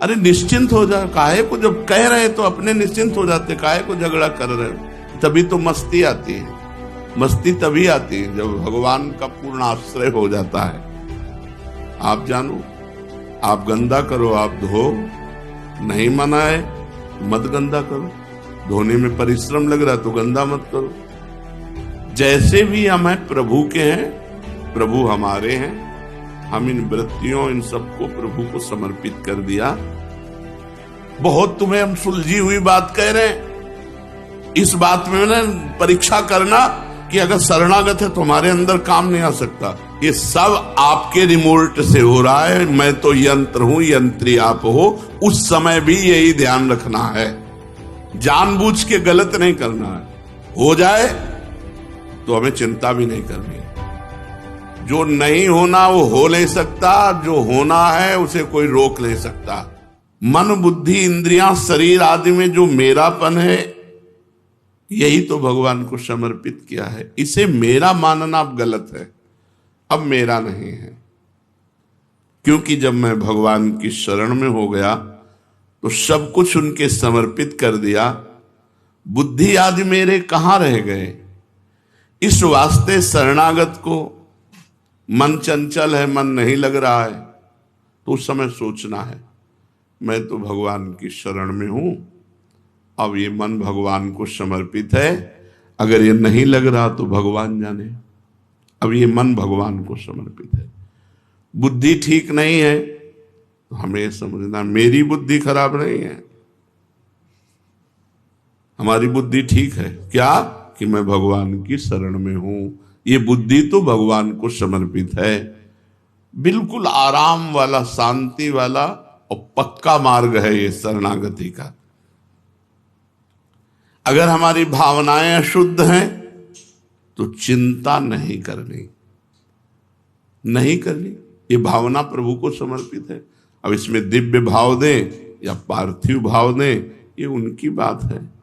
अरे निश्चिंत हो जा, काहे को जब कह रहे तो अपने निश्चिंत हो जाते, काहे को झगड़ा कर रहे हो। तभी तो मस्ती आती है। मस्ती तभी आती है जब भगवान का पूर्ण आश्रय हो जाता है। आप जानो, आप गंदा करो, आप धो, नहीं मना है मत गंदा करो। धोने में परिश्रम लग रहा तो गंदा मत करो। जैसे भी हम हैं प्रभु के हैं, प्रभु हमारे हैं। हम इन वृत्तियों इन सबको प्रभु को समर्पित कर दिया। बहुत तुम्हें हम सुलझी हुई बात कह रहे हैं, इस बात में ना परीक्षा करना कि अगर शरणागत है तो हमारे अंदर काम नहीं आ सकता। ये सब आपके रिमोट से हो रहा है। मैं तो यंत्र हूं, यंत्री आप हो। उस समय भी यही ध्यान रखना है, जानबूझ के गलत नहीं करना है। हो जाए तो हमें चिंता भी नहीं करनी। जो नहीं होना वो हो नहीं सकता, जो होना है उसे कोई रोक नहीं सकता। मन बुद्धि इंद्रियां शरीर आदि में जो मेरापन है, यही तो भगवान को समर्पित किया है। इसे मेरा मानना अब गलत है, अब मेरा नहीं है। क्योंकि जब मैं भगवान की शरण में हो गया तो सब कुछ उनके समर्पित कर दिया। बुद्धि आदि मेरे कहां रह गए। इस वास्ते शरणागत को मन चंचल है, मन नहीं लग रहा है, तो उस समय सोचना है मैं तो भगवान की शरण में हूं। अब ये मन भगवान को समर्पित है। अगर ये नहीं लग रहा तो भगवान जाने। अब ये मन भगवान को समर्पित है। बुद्धि ठीक नहीं है तो हमें समझना मेरी बुद्धि खराब नहीं है, हमारी बुद्धि ठीक है। क्या कि मैं भगवान की शरण में हूं। ये बुद्धि तो भगवान को समर्पित है। बिल्कुल आराम वाला, शांति वाला और पक्का मार्ग है ये शरणागति का। अगर हमारी भावनाएं अशुद्ध हैं तो चिंता नहीं करनी, नहीं करनी। ये भावना प्रभु को समर्पित है। अब इसमें दिव्य भाव दें या पार्थिव भाव दें, ये उनकी बात है।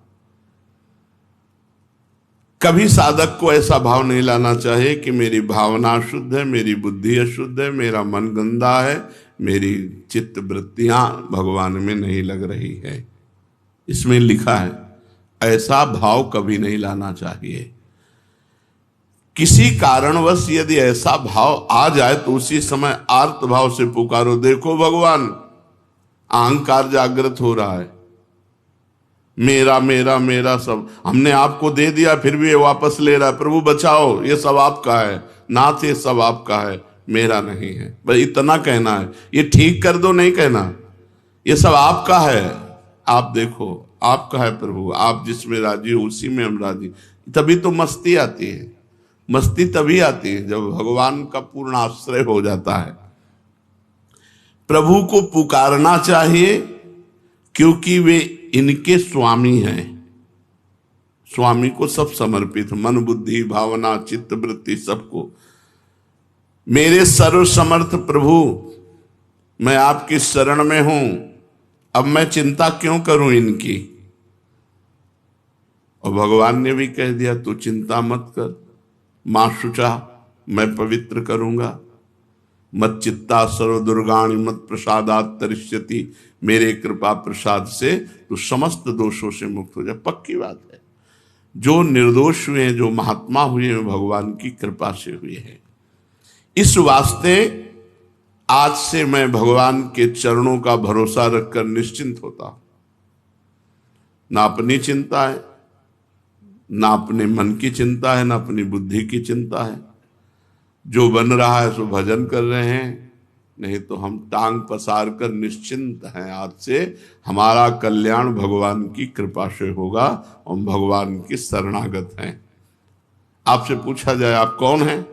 कभी साधक को ऐसा भाव नहीं लाना चाहिए कि मेरी भावना अशुद्ध है, मेरी बुद्धि अशुद्ध है, मेरा मन गंदा है, मेरी चित्त वृत्तियां भगवान में नहीं लग रही है। इसमें लिखा है, ऐसा भाव कभी नहीं लाना चाहिए। किसी कारणवश यदि ऐसा भाव आ जाए तो उसी समय आर्त भाव से पुकारो, देखो भगवान अहंकार जागृत हो रहा है, मेरा मेरा मेरा सब हमने आपको दे दिया, फिर भी ये वापस ले रहा है। प्रभु बचाओ, ये सब आपका है, नाथ ये सब आपका है, मेरा नहीं है। बस इतना कहना है। ये ठीक कर दो नहीं कहना, ये सब आपका है, आप देखो आपका है प्रभु, आप जिसमें राजी हो उसी में हम राजी। तभी तो मस्ती आती है। मस्ती तभी आती है जब भगवान का पूर्ण आश्रय हो जाता है। प्रभु को पुकारना चाहिए क्योंकि वे इनके स्वामी हैं। स्वामी को सब समर्पित, मन बुद्धि भावना चित्त वृत्ति सबको। मेरे सर्व समर्थ प्रभु, मैं आपकी शरण में हूं, अब मैं चिंता क्यों करूं इनकी। और भगवान ने भी कह दिया तू चिंता मत कर, मां शुचा मैं पवित्र करूंगा। मत चित्ता सर्व दुर्गाणि मत प्रसादात तरिष्यति, मेरे कृपा प्रसाद से तो समस्त दोषों से मुक्त हो जाए। पक्की बात है। जो निर्दोष हुए हैं, जो महात्मा हुए हैं, भगवान की कृपा से हुए हैं। इस वास्ते आज से मैं भगवान के चरणों का भरोसा रखकर निश्चिंत होता हूं। ना अपनी चिंता है, ना अपने मन की चिंता है, ना अपनी बुद्धि की चिंता है। जो बन रहा है सो भजन कर रहे हैं, नहीं तो हम टांग पसार कर निश्चिंत हैं। आज से हमारा कल्याण भगवान की कृपा से होगा। हम भगवान की शरणागत हैं। आपसे पूछा जाए आप कौन हैं,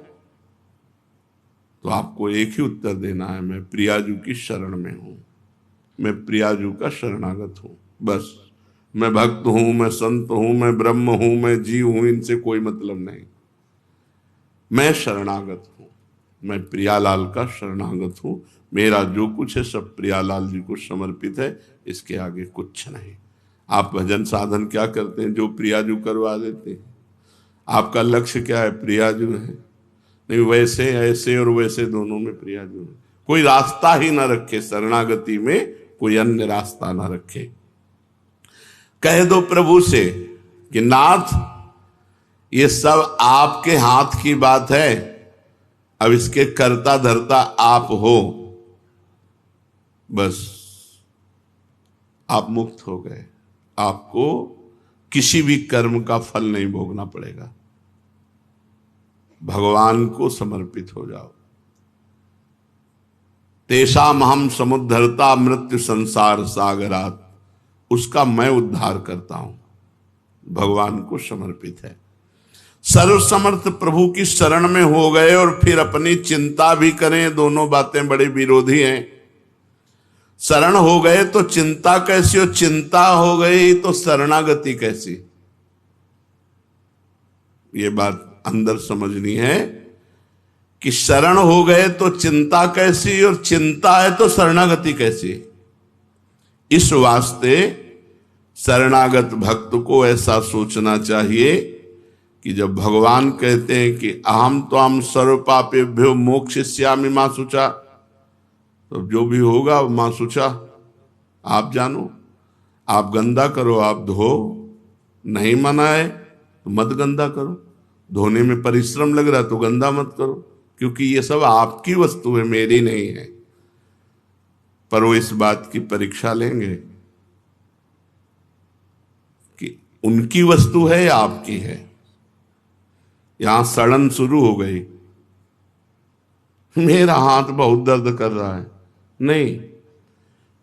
तो आपको एक ही उत्तर देना है, मैं प्रियाजू की शरण में हूं, मैं प्रियाजू का शरणागत हूं। बस मैं भक्त हूं, मैं संत हूं, मैं ब्रह्म हूं, मैं जीव हूं, इनसे कोई मतलब नहीं। मैं शरणागत हूं, मैं प्रियालाल का शरणागत हूं। मेरा जो कुछ है सब प्रियालाल जी को समर्पित है, इसके आगे कुछ नहीं। आप भजन साधन क्या करते हैं, जो प्रियाजू करवा देते हैं। आपका लक्ष्य क्या है, प्रियाजू है। नहीं वैसे ऐसे और वैसे दोनों में प्रियाजू है। कोई रास्ता ही ना रखे शरणागति में, कोई अन्य रास्ता ना रखे। कह दो प्रभु से कि नाथ, ये सब आपके हाथ की बात है, अब इसके कर्ता धर्ता आप हो, बस आप मुक्त हो गए। आपको किसी भी कर्म का फल नहीं भोगना पड़ेगा। भगवान को समर्पित हो जाओ। तेषाम हम समुद्धरता मृत्यु संसार सागरात, उसका मैं उद्धार करता हूं। भगवान को समर्पित है। सर्वसमर्थ प्रभु की शरण में हो गए और फिर अपनी चिंता भी करें, दोनों बातें बड़ी विरोधी हैं। शरण हो गए तो चिंता कैसी, और चिंता हो गई तो शरणागति कैसी? ये बात अंदर समझनी है कि शरण हो गए तो चिंता कैसी, और चिंता है तो शरणागति कैसी। इस वास्ते शरणागत भक्त को ऐसा सोचना चाहिए कि जब भगवान कहते हैं कि अहम त्वाम सर्व पापेभ्यो मोक्षयिष्यामि मां शुचा, तो जो भी होगा मां शुचा, आप जानो। आप गंदा करो, आप धो, नहीं मना है तो मत गंदा करो। धोने में परिश्रम लग रहा है तो गंदा मत करो, क्योंकि ये सब आपकी वस्तु है, मेरी नहीं है। पर वो इस बात की परीक्षा लेंगे कि उनकी वस्तु है या आपकी है। यहां सड़न शुरू हो गई, मेरा हाथ बहुत दर्द कर रहा है। नहीं,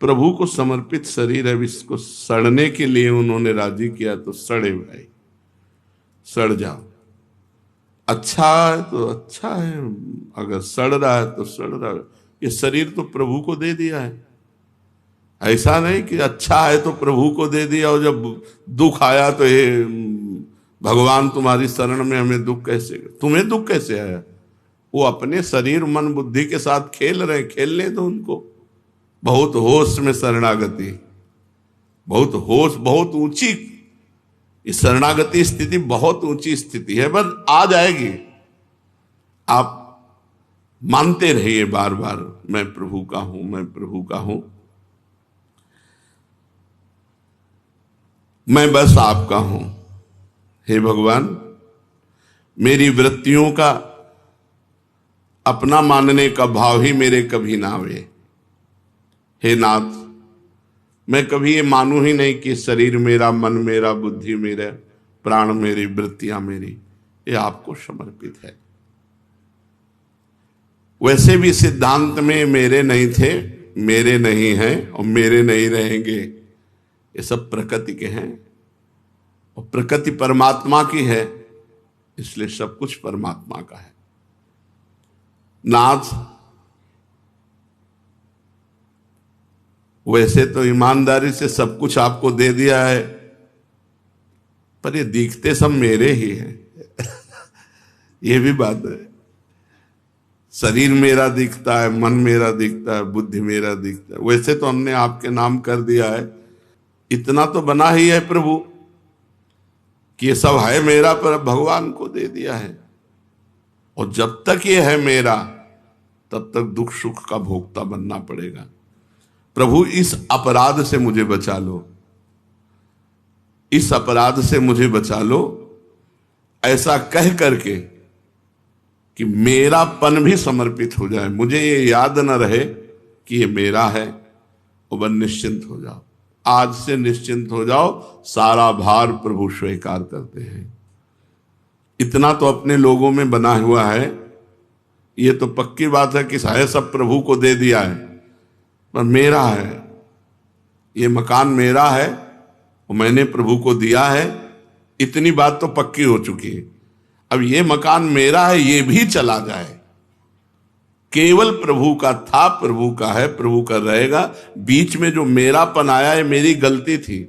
प्रभु को समर्पित शरीर है, इसको सड़ने के लिए उन्होंने राजी किया, तो सड़े भाई, सड़ जाओ। अच्छा है तो अच्छा है, अगर सड़ रहा है तो सड़ रहा है। ये शरीर तो प्रभु को दे दिया है। ऐसा नहीं कि अच्छा है तो प्रभु को दे दिया और जब दुख आया तो ये भगवान तुम्हारी शरण में, हमें दुख कैसे, तुम्हें दुख कैसे आया? वो अपने शरीर मन बुद्धि के साथ खेल रहे, खेलने दो उनको। बहुत होश में शरणागति, बहुत होश, बहुत ऊंची इस शरणागति स्थिति, बहुत ऊंची स्थिति है, बस आ जाएगी। आप मानते रहिए बार बार, मैं प्रभु का हूं, मैं प्रभु का हूं, मैं बस आपका हूं। हे भगवान, मेरी वृत्तियों का अपना मानने का भाव ही मेरे कभी ना आवे। हे नाथ, मैं कभी ये मानूं ही नहीं कि शरीर मेरा, मन मेरा, बुद्धि मेरा, प्राण मेरी, वृत्तियां मेरी, ये आपको समर्पित है। वैसे भी सिद्धांत में मेरे नहीं थे, मेरे नहीं हैं और मेरे नहीं रहेंगे, ये सब प्रकृति के हैं और प्रकृति परमात्मा की है, इसलिए सब कुछ परमात्मा का है। नाथ, वैसे तो ईमानदारी से सब कुछ आपको दे दिया है, पर ये दिखते सब मेरे ही हैं। ये भी बात है। शरीर मेरा दिखता है, मन मेरा दिखता है, बुद्धि मेरा दिखता है। वैसे तो हमने आपके नाम कर दिया है, इतना तो बना ही है प्रभु कि ये सब है मेरा, पर भगवान को दे दिया है। और जब तक ये है मेरा, तब तक दुख सुख का भोक्ता बनना पड़ेगा। प्रभु, इस अपराध से मुझे बचा लो, इस अपराध से मुझे बचा लो, ऐसा कह करके कि मेरापन भी समर्पित हो जाए, मुझे ये याद न रहे कि ये मेरा है, और बस निश्चिंत हो जाओ। आज से निश्चिंत हो जाओ, सारा भार प्रभु स्वीकार करते हैं। इतना तो अपने लोगों में बना हुआ है, ये तो पक्की बात है कि है सब प्रभु को दे दिया है, पर मेरा है, ये मकान मेरा है और मैंने प्रभु को दिया है, इतनी बात तो पक्की हो चुकी है। अब ये मकान मेरा है, ये भी चला जाए, केवल प्रभु का था, प्रभु का है, प्रभु का रहेगा। बीच में जो मेरापन आया है, मेरी गलती थी।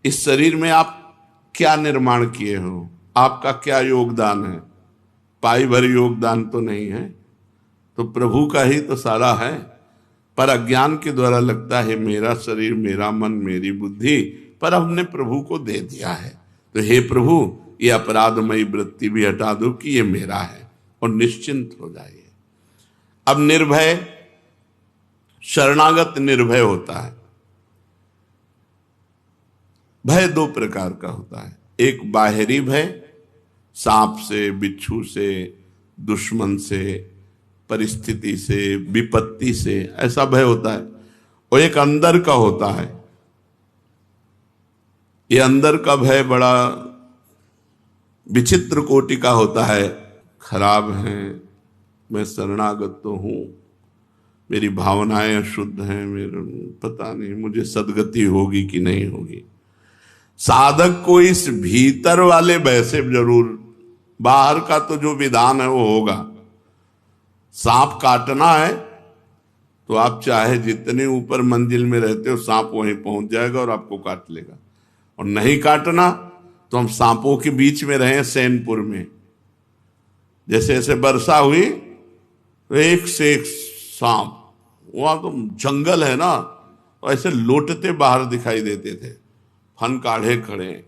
इस शरीर में आप क्या निर्माण किए हो, आपका क्या योगदान है? पाई भर योगदान तो नहीं है, तो प्रभु का ही तो सारा है। पर अज्ञान के द्वारा लगता है मेरा शरीर, मेरा मन, मेरी बुद्धि, पर हमने प्रभु को दे दिया है। तो हे प्रभु, ये अपराधमयी वृत्ति भी हटा दो कि ये मेरा है, और निश्चिंत हो जाइए। अब निर्भय, शरणागत निर्भय होता है। भय दो प्रकार का होता है। एक बाहरी भय, सांप से, बिच्छू से, दुश्मन से, परिस्थिति से, विपत्ति से, ऐसा भय होता है। और एक अंदर का होता है। ये अंदर का भय बड़ा विचित्र कोटि का होता है। खराब है, मैं शरणागत तो हूं, मेरी भावनाएं अशुद्ध हैं, मेरे पता नहीं मुझे सदगति होगी कि नहीं होगी। साधक को इस भीतर वाले भय से जरूर, बाहर का तो जो विधान है वो होगा। सांप काटना है तो आप चाहे जितने ऊपर मंजिल में रहते हो, सांप वहीं पहुंच जाएगा और आपको काट लेगा। और नहीं काटना तो हम सांपों के बीच में रहे सैनपुर में, जैसे ऐसे वर्षा हुई तो एक से एक सांप, वहां तो जंगल है ना, तो ऐसे लोटते बाहर दिखाई देते थे, फन काढ़े खड़े,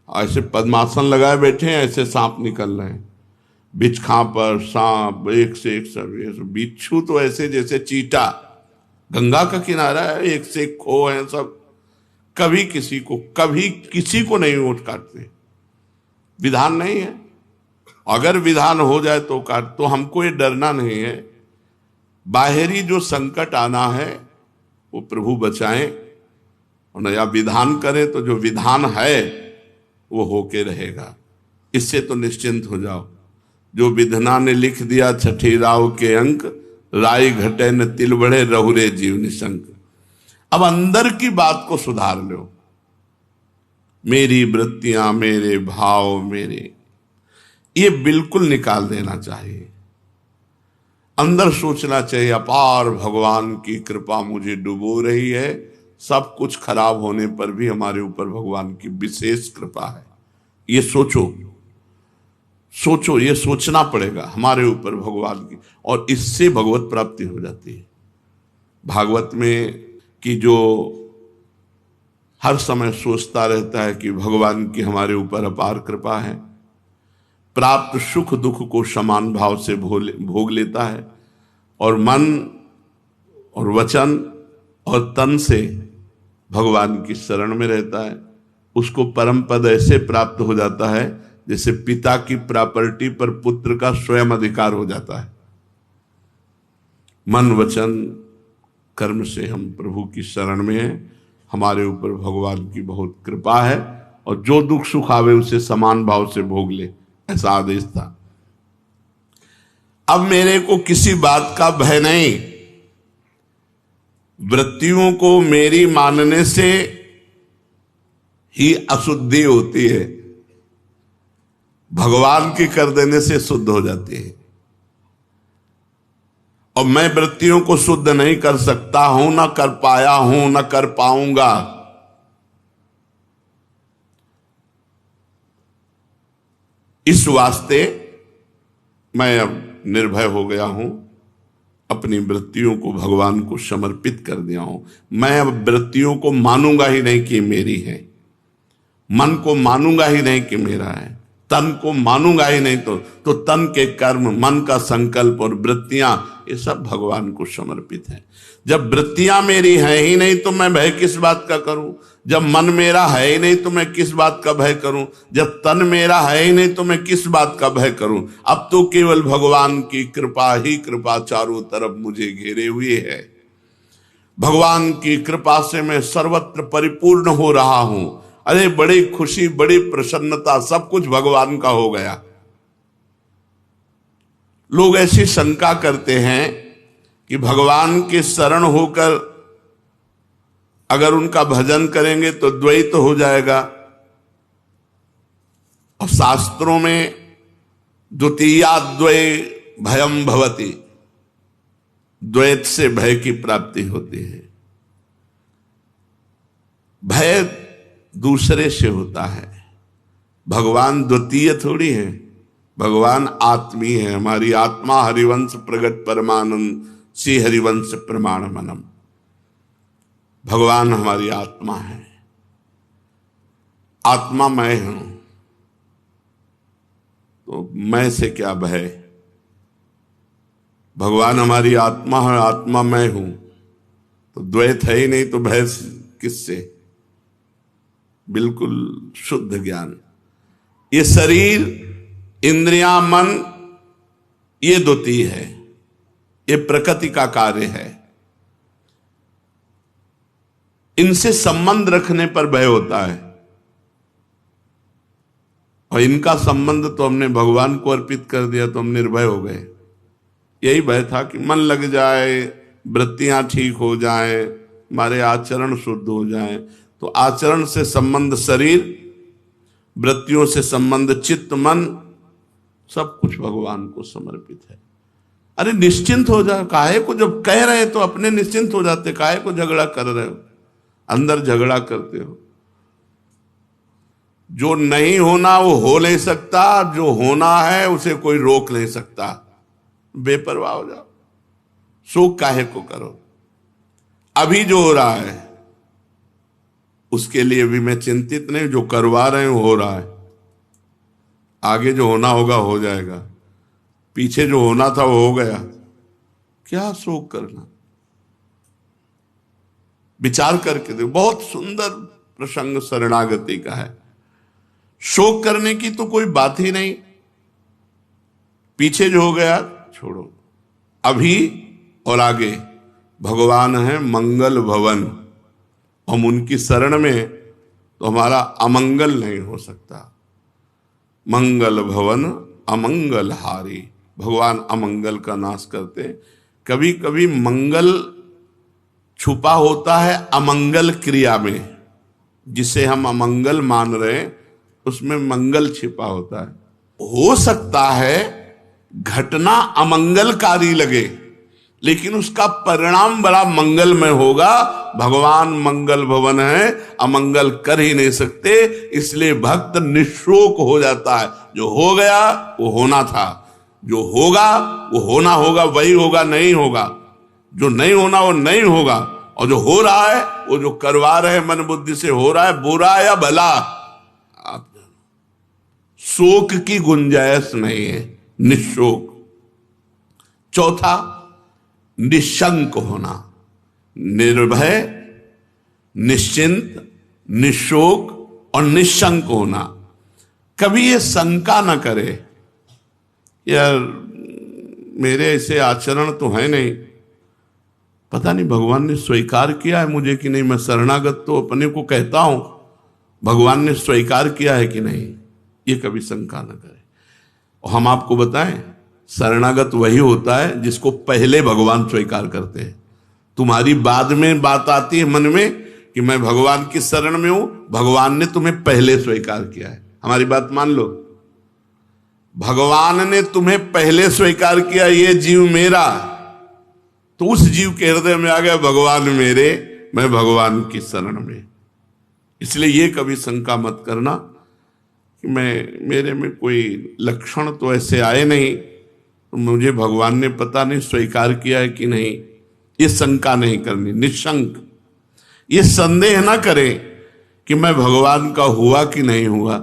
ऐसे पद्मासन लगाए बैठे हैं, ऐसे सांप निकल रहे हैं। बिछखा पर सांप एक से एक, सब बिच्छू तो ऐसे जैसे चीटा, गंगा का किनारा है, एक से एक खो है सब, कभी किसी को नहीं वोट काटते। विधान नहीं है, अगर विधान हो जाए तो काट, तो हमको ये डरना नहीं है। बाहरी जो संकट आना है वो प्रभु बचाएं, और नया विधान करें तो जो विधान है वो होके रहेगा। इससे तो निश्चिंत हो जाओ। जो विधना ने लिख दिया छठी राव के अंक, राय घटे न तिल बढ़े, रहुरे जीव निशंक। अब अंदर की बात को सुधार लो। मेरी वृत्तियां, मेरे भाव, मेरे, ये बिल्कुल निकाल देना चाहिए। अंदर सोचना चाहिए, अपार भगवान की कृपा मुझे डुबो रही है। सब कुछ खराब होने पर भी हमारे ऊपर भगवान की विशेष कृपा है। ये सोचो, ये सोचना पड़ेगा हमारे ऊपर भगवान की, और इससे भगवत प्राप्ति हो जाती है। भागवत में कि जो हर समय सोचता रहता है कि भगवान की हमारे ऊपर अपार कृपा है, प्राप्त सुख दुख को समान भाव से भोग लेता है, और मन और वचन और तन से भगवान की शरण में रहता है, उसको परम पद ऐसे प्राप्त हो जाता है जैसे पिता की प्रॉपर्टी पर पुत्र का स्वयं अधिकार हो जाता है। मन वचन कर्म से हम प्रभु की शरण में हैं, हमारे ऊपर भगवान की बहुत कृपा है, और जो दुख सुख आवे उसे समान भाव से भोग ले, ऐसा आदेश था। अब मेरे को किसी बात का भय नहीं। वृत्तियों को मेरी मानने से ही अशुद्धि होती है, भगवान की कर देने से शुद्ध हो जाती है। और मैं वृत्तियों को शुद्ध नहीं कर सकता हूं, ना कर पाया हूं, ना कर पाऊंगा। इस वास्ते मैं अब निर्भय हो गया हूं, अपनी वृत्तियों को भगवान को समर्पित कर दिया हूं। मैं अब वृत्तियों को मानूंगा ही नहीं कि मेरी है, मन को मानूंगा ही नहीं कि मेरा है, तन को मानूंगा ही नहीं, तो तन के कर्म, मन का संकल्प और वृत्तियां, ये सब भगवान को समर्पित है। जब वृत्तियां मेरी हैं ही नहीं तो मैं भय किस बात का करूं? जब मन मेरा है ही नहीं तो मैं किस बात का भय करूं? जब तन मेरा है ही नहीं तो मैं किस बात का भय करूं? अब तो केवल भगवान की कृपा ही कृपा चारों तरफ मुझे घेरे हुए है। भगवान की कृपा से मैं सर्वत्र परिपूर्ण हो रहा हूं। अरे बड़ी खुशी, बड़ी प्रसन्नता, सब कुछ भगवान का हो गया। लोग ऐसी शंका करते हैं कि भगवान के शरण होकर अगर उनका भजन करेंगे तो द्वैत हो जाएगा, और शास्त्रों में द्वितीयाद्वय भयम भवति, द्वैत से भय की प्राप्ति होती है। भय दूसरे से होता है, भगवान द्वितीय थोड़ी है, भगवान आत्मीय है। हमारी आत्मा हरिवंश प्रगट परमानंद श्री हरिवंश प्रमाण मनम, भगवान हमारी आत्मा है। आत्मा मैं हूं, तो मैं से क्या भय? भगवान हमारी आत्मा है, आत्मा मैं हूं, तो द्वैत है ही नहीं, तो भय किससे? बिल्कुल शुद्ध ज्ञान। ये शरीर, इंद्रियां, मन, ये द्वितीय है, ये प्रकृति का कार्य है। इनसे संबंध रखने पर भय होता है, और इनका संबंध तो हमने भगवान को अर्पित कर दिया तो हम निर्भय हो गए। यही भय था कि मन लग जाए, वृत्तियां ठीक हो जाए, हमारे आचरण शुद्ध हो जाए। तो आचरण से संबंध शरीर, वृत्तियों से संबंध चित्त, मन, सब कुछ भगवान को समर्पित है। अरे निश्चिंत हो जाए, काहे को, जब कह रहे तो अपने निश्चिंत हो जाते, काहे को झगड़ा कर रहे हो, अंदर झगड़ा करते हो। जो नहीं होना वो हो नहीं सकता, जो होना है उसे कोई रोक नहीं सकता। बेपरवाह हो जाओ, शोक काहे को करो। अभी जो हो रहा है उसके लिए भी मैं चिंतित नहीं, जो करवा रहे हो रहा है, आगे जो होना होगा हो जाएगा, पीछे जो होना था वो हो गया, क्या शोक करना। विचार करके देखो, बहुत सुंदर प्रसंग शरणागति का है। शोक करने की तो कोई बात ही नहीं, पीछे जो हो गया छोड़ो, अभी और आगे भगवान है मंगल भवन। हम उनकी शरण में तो हमारा अमंगल नहीं हो सकता। मंगल भवन अमंगल हारी, भगवान अमंगल का नाश करते। कभी कभी मंगल छुपा होता है अमंगल क्रिया में, जिसे हम अमंगल मान रहे हैं उसमें मंगल छिपा होता है। हो सकता है घटना अमंगलकारी लगे, लेकिन उसका परिणाम बड़ा मंगलमय होगा। भगवान मंगल भवन है, अमंगल कर ही नहीं सकते, इसलिए भक्त निशोक हो जाता है। जो हो गया वो होना था, जो होगा वो होना होगा, वही होगा, नहीं होगा। जो नहीं होना वो नहीं होगा, और जो हो रहा है वो जो करवा रहे मन बुद्धि से हो रहा है, बुरा या भला, आप शोक की गुंजाइश नहीं है, निशोक। चौथा, निशंक होना, निर्भय, निश्चिंत, निशोक और निशंक होना। कभी ये शंका न करे यार मेरे ऐसे आचरण तो है नहीं, पता नहीं भगवान ने स्वीकार किया है मुझे कि नहीं। मैं शरणागत तो अपने को कहता हूं, भगवान ने स्वीकार किया है कि नहीं, ये कभी शंका न करे। और हम आपको बताएं, शरणागत वही होता है जिसको पहले भगवान स्वीकार करते हैं। तुम्हारी बाद में बात आती है मन में कि मैं भगवान की शरण में हूं, भगवान ने तुम्हें पहले स्वीकार किया है। हमारी बात मान लो, भगवान ने तुम्हें पहले स्वीकार किया, ये जीव मेरा, तो उस जीव के हृदय में आ गया भगवान मेरे, मैं भगवान की शरण में। इसलिए ये कभी शंका मत करना कि मेरे में कोई लक्षण तो ऐसे आए नहीं, तो मुझे भगवान ने पता नहीं स्वीकार किया है कि नहीं। ये शंका नहीं करनी, निशंक। ये संदेह ना करें कि मैं भगवान का हुआ कि नहीं हुआ,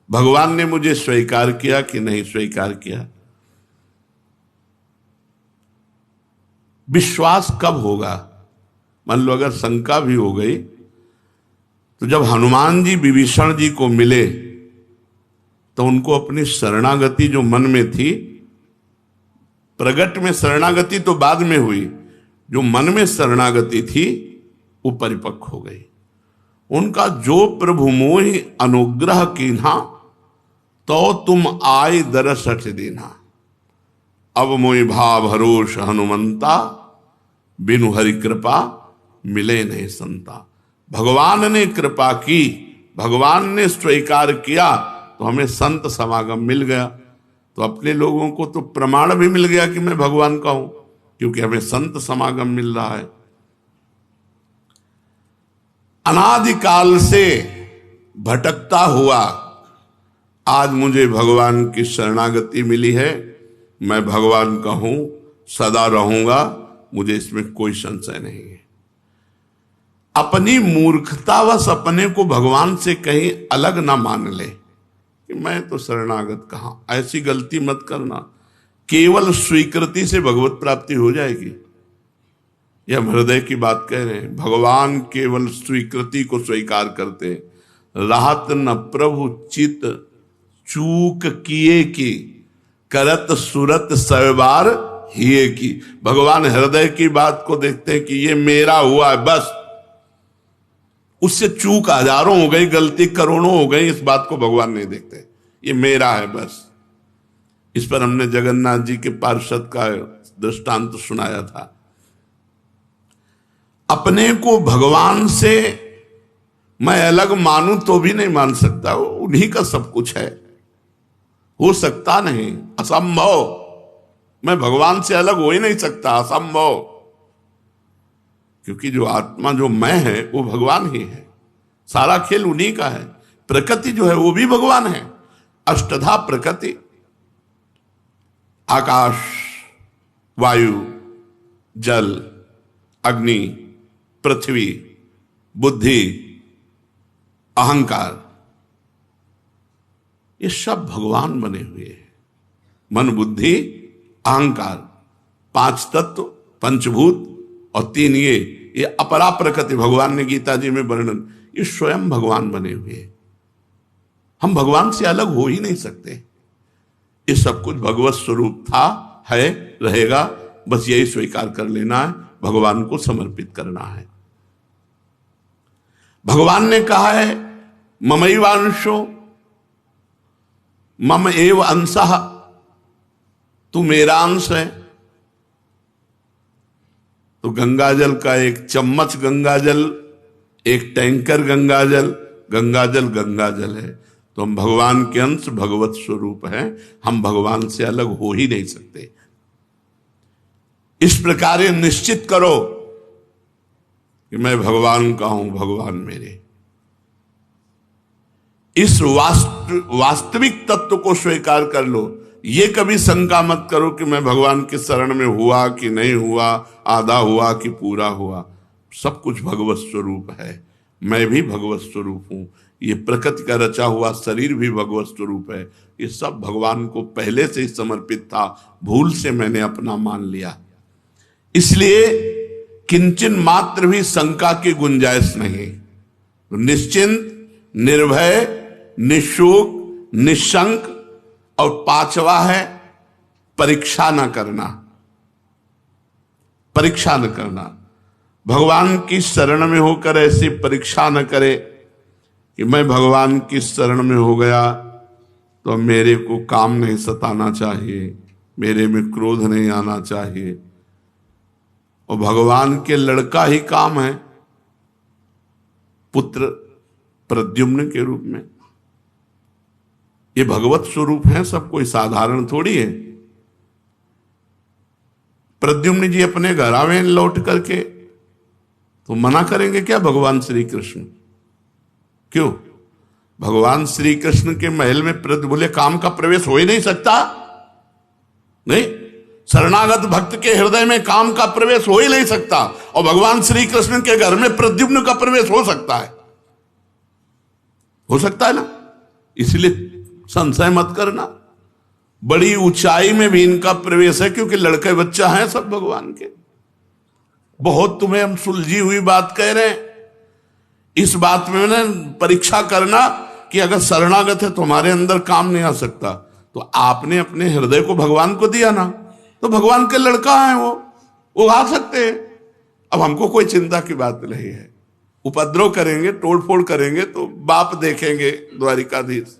भगवान ने मुझे स्वीकार किया कि नहीं स्वीकार किया। विश्वास कब होगा? मान लो अगर शंका भी हो गई, तो जब हनुमान जी विभीषण जी को मिले तो उनको अपनी शरणागति जो मन में थी, प्रगट में शरणागति तो बाद में हुई, जो मन में शरणागति थी वो परिपक्व हो गई। उनका जो प्रभु मोहि अनुग्रह कीन्हा, तो तुम आय दरस हठ दीन्हा। अब मोहि भाव भरोस हनुमंता, बिनु हरि कृपा मिले नहीं संता। भगवान ने कृपा की, भगवान ने स्वीकार किया, तो हमें संत समागम मिल गया। तो अपने लोगों को तो प्रमाण भी मिल गया कि मैं भगवान का हूं, क्योंकि हमें संत समागम मिल रहा है। अनादिकाल से भटकता हुआ आज मुझे भगवान की शरणागति मिली है, मैं भगवान का हूं, सदा रहूंगा, मुझे इसमें कोई संशय नहीं है। अपनी मूर्खतावश अपने को भगवान से कहीं अलग ना मान ले कि मैं तो शरणागत कहां। ऐसी गलती मत करना। केवल स्वीकृति से भगवत प्राप्ति हो जाएगी, यह हम हृदय की बात कह रहे हैं। भगवान केवल स्वीकृति को स्वीकार करते हैं, राहत न प्रभु चित चूक किए की, करत सुरत सैबार हिए की। भगवान हृदय की बात को देखते हैं कि ये मेरा हुआ है, बस उससे चूक हजारों हो गई, गलती करोड़ों हो गई, इस बात को भगवान नहीं देखते, ये मेरा है बस। इस पर हमने जगन्नाथ जी के पार्षद का दृष्टांत सुनाया था। अपने को भगवान से मैं अलग मानूं तो भी नहीं मान सकता, वो उन्हीं का सब कुछ है, हो सकता नहीं, असंभव। मैं भगवान से अलग हो ही नहीं सकता, असंभव। क्योंकि जो आत्मा जो मैं है वो भगवान ही है, सारा खेल उन्हीं का है। प्रकृति जो है वो भी भगवान है, अष्टधा प्रकृति, आकाश, वायु, जल, अग्नि, पृथ्वी, बुद्धि, अहंकार, ये सब भगवान बने हुए हैं। मन, बुद्धि, अहंकार, पांच तत्व, पंचभूत और तीन ये अपरा प्रकृति, भगवान ने गीता जी में वर्णन, ये स्वयं भगवान बने हुए हैं। हम भगवान से अलग हो ही नहीं सकते। ये सब कुछ भगवत स्वरूप था, है, रहेगा, बस यही स्वीकार कर लेना है, भगवान को समर्पित करना है। भगवान ने कहा है ममैवांशो मम एव अंशः, तू मेरा अंश है। तो गंगाजल का एक चम्मच गंगाजल, एक टैंकर गंगाजल, गंगाजल गंगाजल है। तो हम भगवान के अंश, भगवत स्वरूप हैं, हम भगवान से अलग हो ही नहीं सकते। इस प्रकार निश्चित करो कि मैं भगवान का हूं, भगवान मेरे। इस वास्तविक तत्व को स्वीकार कर लो। ये कभी शंका मत करो कि मैं भगवान के शरण में हुआ कि नहीं हुआ, आधा हुआ कि पूरा हुआ। सब कुछ भगवत स्वरूप है, मैं भी भगवत स्वरूप हूं। ये प्रकृति का रचा हुआ शरीर भी भगवत स्वरूप है। ये सब भगवान को पहले से ही समर्पित था, भूल से मैंने अपना मान लिया। इसलिए किंचन मात्र भी शंका की गुंजाइश नहीं। निश्चिंत, निर्भय, निशुक, निशंक। और पांचवा है परीक्षा न करना। परीक्षा न करना, भगवान की शरण में होकर ऐसी परीक्षा न करे कि मैं भगवान की शरण में हो गया तो मेरे को काम नहीं सताना चाहिए, मेरे में क्रोध नहीं आना चाहिए। और भगवान के लड़का ही काम है, पुत्र प्रद्युम्न के रूप में। ये भगवत स्वरूप है, सब कोई साधारण थोड़ी है। प्रद्युम्न जी अपने घर आवे लौट करके तो मना करेंगे क्या भगवान श्री कृष्ण? क्यों? भगवान श्री कृष्ण के महल में बोले काम का प्रवेश हो ही नहीं सकता। नहीं, शरणागत भक्त के हृदय में काम का प्रवेश हो ही नहीं सकता, और भगवान श्री कृष्ण के घर में प्रद्युम्न का प्रवेश हो सकता है। हो सकता है ना? इसलिए संशय मत करना, बड़ी ऊंचाई में भी इनका प्रवेश है, क्योंकि लड़के बच्चा है सब भगवान के। बहुत तुम्हें हम सुलझी हुई बात कह रहे हैं। इस बात में ना परीक्षा करना कि अगर शरणागत है तुम्हारे अंदर काम नहीं आ सकता, तो आपने अपने हृदय को भगवान को दिया ना, तो भगवान के लड़का है वो आ सकते हैं। अब हमको कोई चिंता की बात नहीं है। उपद्रव करेंगे, तोड़फोड़ करेंगे तो बाप देखेंगे द्वारिकाधीश,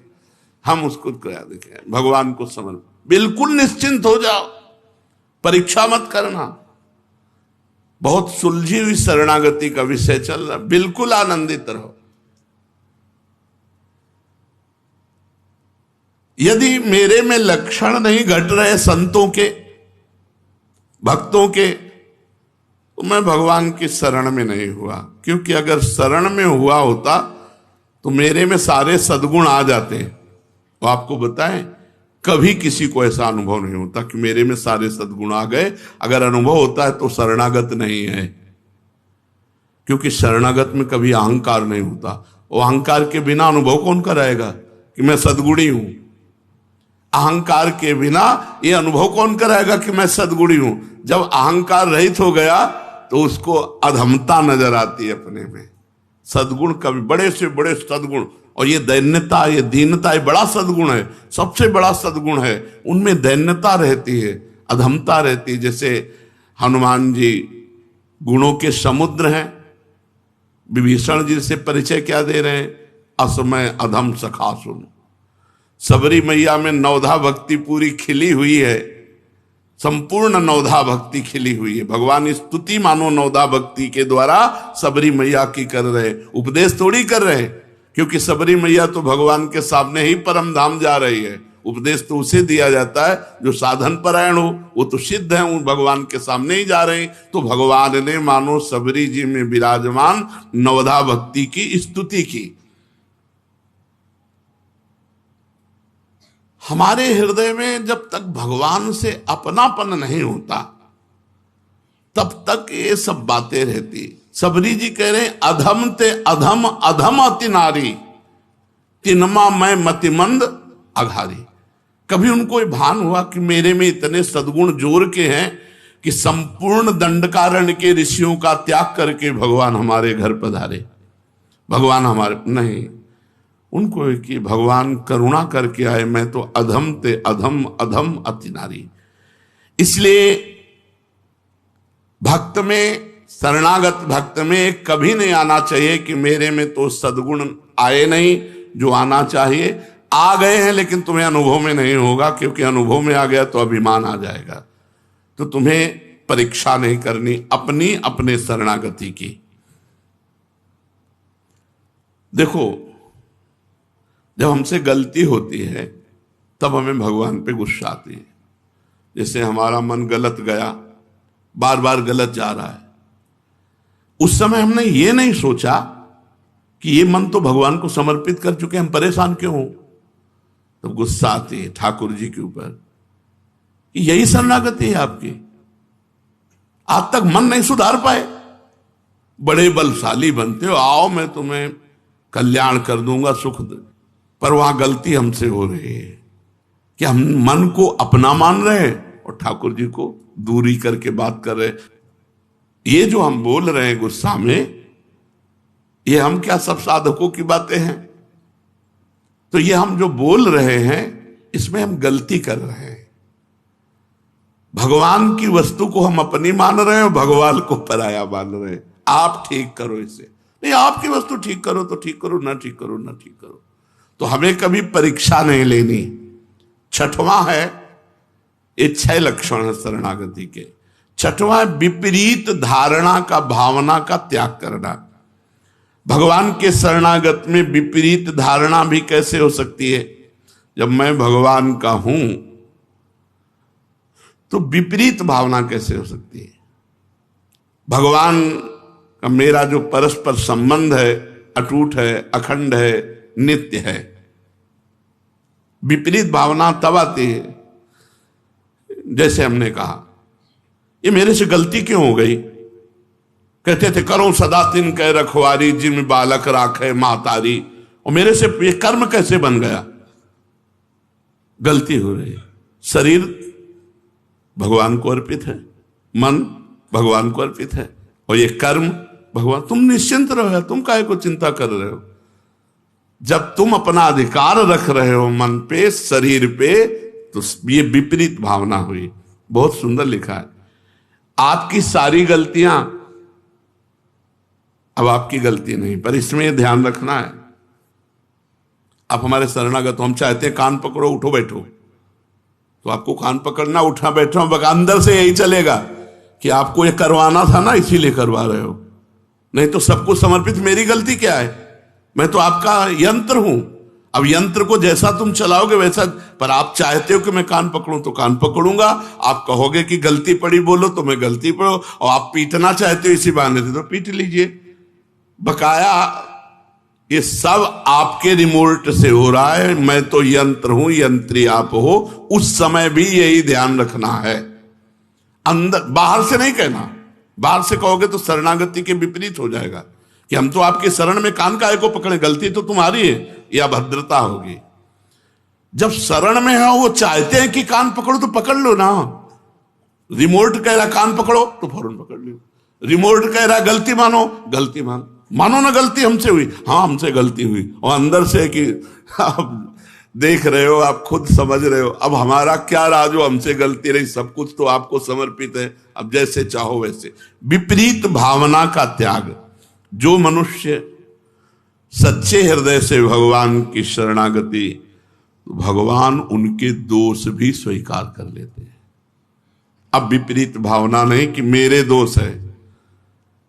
हम उसको क्या देखें। भगवान को समझ, बिल्कुल निश्चिंत हो जाओ, परीक्षा मत करना। बहुत सुलझी हुई शरणागति का विषय चल रहा, बिल्कुल आनंदित रहो। यदि मेरे में लक्षण नहीं घट रहे संतों के, भक्तों के, तो मैं भगवान की शरण में नहीं हुआ। क्योंकि अगर शरण में हुआ होता तो मेरे में सारे सद्गुण आ जाते। तो आपको बताएं, कभी किसी को ऐसा अनुभव नहीं होता कि मेरे में सारे सद्गुण आ गए। अगर अनुभव होता है तो शरणागत नहीं है, क्योंकि शरणागत में कभी अहंकार नहीं होता। वो अहंकार के बिना अनुभव कौन कराएगा कि मैं सद्गुणी हूं? अहंकार के बिना ये अनुभव कौन कराएगा कि मैं सद्गुणी हूं? जब अहंकार रहित हो गया तो उसको अधमता नजर आती है अपने में। सद्गुण कभी, बड़े से बड़े सद्गुण, और ये दैन्यता, ये दीनता, ये बड़ा सद्गुण है, सबसे बड़ा सद्गुण है। उनमें दैन्यता रहती है, अधमता रहती है। जैसे हनुमान जी गुणों के समुद्र हैं, विभीषण जी से परिचय क्या दे रहे हैं? असमय अधम सखा सुन। सबरी मैया में नवधा भक्ति पूरी खिली हुई है, संपूर्ण नवधा भक्ति खिली हुई है। भगवान स्तुति मानो नवधा भक्ति के द्वारा सबरी मैया की कर रहे, उपदेश थोड़ी कर रहे, क्योंकि सबरी मैया तो भगवान के सामने ही परम धाम जा रही है। उपदेश तो उसे दिया जाता है जो साधन परायण हो, वो तो सिद्ध है, वो भगवान के सामने ही जा रहे हैं। तो भगवान ने मानो सबरी जी में विराजमान नवधा भक्ति की स्तुति की। हमारे हृदय में जब तक भगवान से अपनापन नहीं होता तब तक ये सब बातें रहती। सबरी जी कह रहे हैं अधम ते अधम अधम अति नारी, तिनमा मैं मतिमंद अघारी। कभी उनको ये भान हुआ कि मेरे में इतने सद्गुण जोर के हैं कि संपूर्ण दंडकारण्य के ऋषियों का त्याग करके भगवान हमारे घर पधारे? भगवान हमारे नहीं, उनको कि भगवान करुणा करके आए, मैं तो अधम ते अधम अधम अति नारी। इसलिए भक्त में, शरणागत भक्त में कभी नहीं आना चाहिए कि मेरे में तो सद्गुण आए नहीं जो आना चाहिए। आ गए हैं लेकिन तुम्हें अनुभव में नहीं होगा, क्योंकि अनुभव में आ गया तो अभिमान आ जाएगा। तो तुम्हें परीक्षा नहीं करनी अपनी अपने शरणागति की। देखो, जब हमसे गलती होती है तब हमें भगवान पे गुस्सा आती है। जैसे हमारा मन गलत गया, बार बार गलत जा रहा है, उस समय हमने ये नहीं सोचा कि ये मन तो भगवान को समर्पित कर चुके, हम परेशान क्यों हो। तो गुस्सा आती है ठाकुर जी के ऊपर कि यही शरणागति है आपकी, आज तक मन नहीं सुधार पाए, बड़े बलशाली बनते हो, आओ मैं तुम्हें कल्याण कर दूंगा, सुख दे। पर वहां गलती हमसे हो रही है कि हम मन को अपना मान रहे हैं और ठाकुर जी को दूरी करके बात कर रहे। ये जो हम बोल रहे हैं गुस्सा में, ये हम क्या सब साधकों की बातें हैं? तो ये हम जो बोल रहे हैं इसमें हम गलती कर रहे हैं। भगवान की वस्तु को हम अपनी मान रहे हैं और भगवान को पराया मान रहे हैं। आप ठीक करो इसे, नहीं आपकी वस्तु ठीक करो तो ठीक करो, ना ठीक करो ना ठीक करो। तो हमें कभी परीक्षा नहीं लेनी। छठवां है, ये 6 लक्षण है शरणागति के। छठवां है विपरीत धारणा का, भावना का त्याग करना। भगवान के शरणागत में विपरीत धारणा भी कैसे हो सकती है? जब मैं भगवान का हूं तो विपरीत भावना कैसे हो सकती है? भगवान का मेरा जो परस्पर संबंध है अटूट है, अखंड है, नित्य है। विपरीत भावना तब आती है जैसे हमने कहा ये मेरे से गलती क्यों हो गई। कहते थे करो सदा तिन कह रखवारी, जिम बालक राखे मातारी। और मेरे से ये कर्म कैसे बन गया? गलती हो रही। शरीर भगवान को अर्पित है, मन भगवान को अर्पित है, और ये कर्म भगवान। तुम निश्चिंत रहो, तुम काहे को चिंता कर रहे हो? जब तुम अपना अधिकार रख रहे हो मन पे, शरीर पे, तो ये विपरीत भावना हुई। बहुत सुंदर लिखा है, आपकी सारी गलतियां अब आपकी गलती नहीं, पर इसमें ध्यान रखना है। आप हमारे शरणागत, हम चाहते हैं कान पकड़ो उठो बैठो, तो आपको कान पकड़ना उठना बैठना, अंदर से यही चलेगा कि आपको ये करवाना था ना, इसीलिए करवा रहे हो। नहीं तो सबको समर्पित, मेरी गलती क्या है? मैं तो आपका यंत्र हूं। अब यंत्र को जैसा तुम चलाओगे वैसा, पर आप चाहते हो कि मैं कान पकड़ूं तो कान पकड़ूंगा, आप कहोगे कि गलती पड़ी बोलो तो मैं गलती पड़ो, और आप पीटना चाहते हो इसी बहाने से तो पीट लीजिए। बकाया ये सब आपके रिमोट से हो रहा है, मैं तो यंत्र हूं, यंत्री आप हो। उस समय भी यही ध्यान रखना है, अंदर, बाहर से नहीं कहना। बाहर से कहोगे तो शरणागति के विपरीत हो जाएगा कि हम तो आपके शरण में कान काहे को पकड़े, गलती तो तुम्हारी है, या भद्रता होगी। जब शरण में है वो चाहते हैं कि कान पकड़ो तो पकड़ लो ना। रिमोट कह रहा कान पकड़ो तो फौरन पकड़ लो, रिमोट कह रहा गलती मानो, गलती मान। मानो ना गलती हमसे हुई, हाँ हमसे गलती हुई, और अंदर से कि आप देख रहे हो, आप खुद समझ रहे हो, अब हमारा क्या रहा जो हमसे गलती रही, सब कुछ तो आपको समर्पित है, अब जैसे चाहो वैसे। विपरीत भावना का त्याग। जो मनुष्य सच्चे हृदय से भगवान की शरणागति, भगवान उनके दोष भी स्वीकार कर लेते हैं। अब विपरीत भावना नहीं कि मेरे दोष है,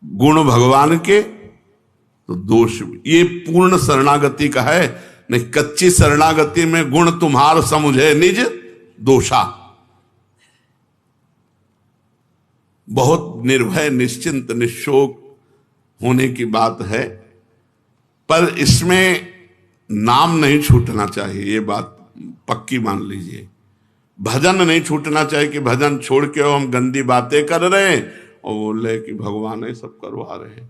गुण भगवान के तो दोष भी। ये पूर्ण शरणागति का है, नहीं कच्ची शरणागति में गुण तुम्हार समुझे निज दोषा। बहुत निर्भय निश्चिंत निशोक होने की बात है, पर इसमें नाम नहीं छूटना चाहिए, ये बात पक्की मान लीजिए। भजन नहीं छूटना चाहिए कि भजन छोड़ के हम गंदी बातें कर रहे हैं और बोले कि भगवान ये सब करवा रहे हैं,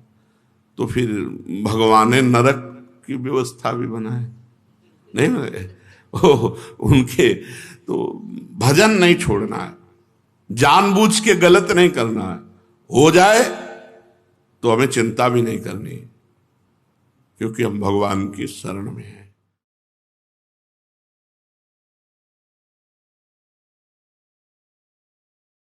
तो फिर भगवान ने नरक की व्यवस्था भी बनाए नहीं बने उनके। तो भजन नहीं छोड़ना है, जानबूझ के गलत नहीं करना है, हो जाए तो हमें चिंता भी नहीं करनी, क्योंकि हम भगवान की शरण में हैं।